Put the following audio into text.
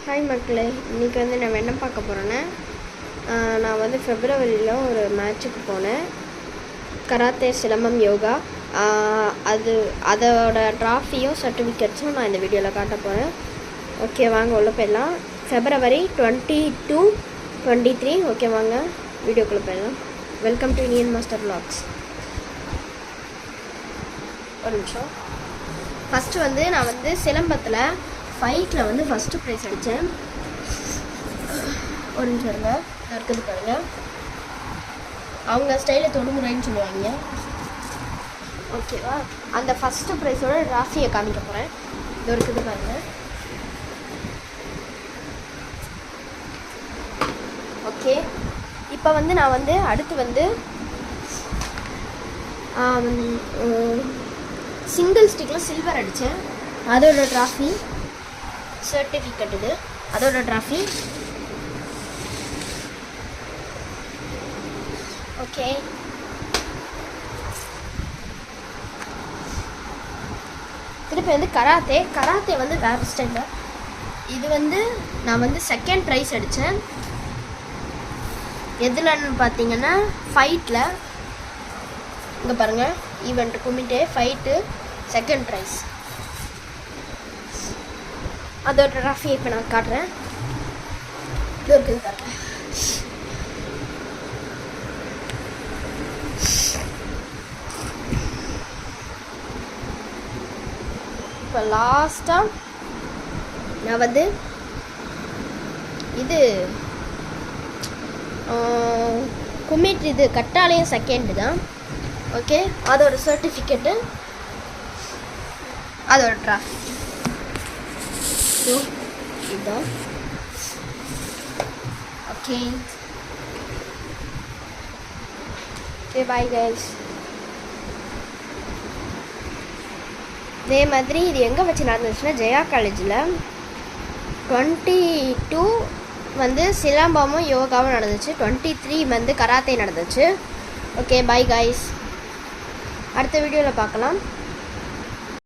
Hi மக்களே, இன்றைக்கி வந்து நம்ம என்ன பார்க்க போகிறோன்னா, நான் வந்து ஃபெப்ரவரியில் ஒரு மேட்ச்சுக்கு போனேன். கராத்தே, சிலம்பம், யோகா. அதோட ட்ராஃபியும் சர்டிஃபிகேட்ஸும் நான் இந்த வீடியோவில் காட்ட போகிறேன். ஓகே, வாங்க உள்ள போயிடலாம். ஃபெப்ரவரி 22, 23. ஓகே, வாங்க வீடியோக்குள்ளே போயிடலாம். Welcome to Indian master vlogs. ஒரு நிமிஷம். ஃபஸ்ட்டு வந்து நான் வந்து சிலம்பத்தில் ஃபைட்டில் வந்து ஃபஸ்ட்டு ப்ரைஸ் அடித்தேன். ஒரு நிமிஷம் இருங்க, இருக்குது பாருங்கள். அவங்க ஸ்டைலில் தொடுமுறைன்னு சொல்லுவாங்க. ஓகேவா, அந்த ஃபஸ்ட்டு ப்ரைஸோட ட்ராஃபியை காமிக்க போகிறேன். இது இருக்குது பாருங்கள். ஓகே, இப்போ வந்து நான் வந்து அடுத்து வந்து சிங்கிள் ஸ்டிக்கில் சில்வர் அடித்தேன். அதோட ட்ராஃபி சர்டிஃபிகேட், இது அதோட ட்ராஃபி. ஓகே, திருப்பி வந்து கராத்தே வந்து வேறு ஸ்டைலில். இது வந்து நான் வந்து செகண்ட் ப்ரைஸ் அடித்தேன். எதுலன்னு பார்த்தீங்கன்னா ஃபைட்டில். இங்கே பாருங்கள், event kumite fight second prize. அதோட ட்ராஃபியை இப்போ நான் காட்டுறேன். இது இருக்குது பாருங்கள். இப்போ லாஸ்ட்டாக நான் வந்து இது குமிட், இது கட்டாலையும் செகண்டு தான். ஓகே, அதோட சர்டிஃபிகேட்டு, அதோட ட்ராஃபி இதுதான். Okay okay, bye guys. இதே மாதிரி இது எங்கே வச்சு நடந்துச்சுன்னா ஜெயா காலேஜில் 22 வந்து சிலம்பமும் யோகாவும் நடந்துச்சு. 23 வந்து கராத்தே நடந்துச்சு. Okay, bye guys. அடுத்த வீடியோவில் பார்க்கலாம்.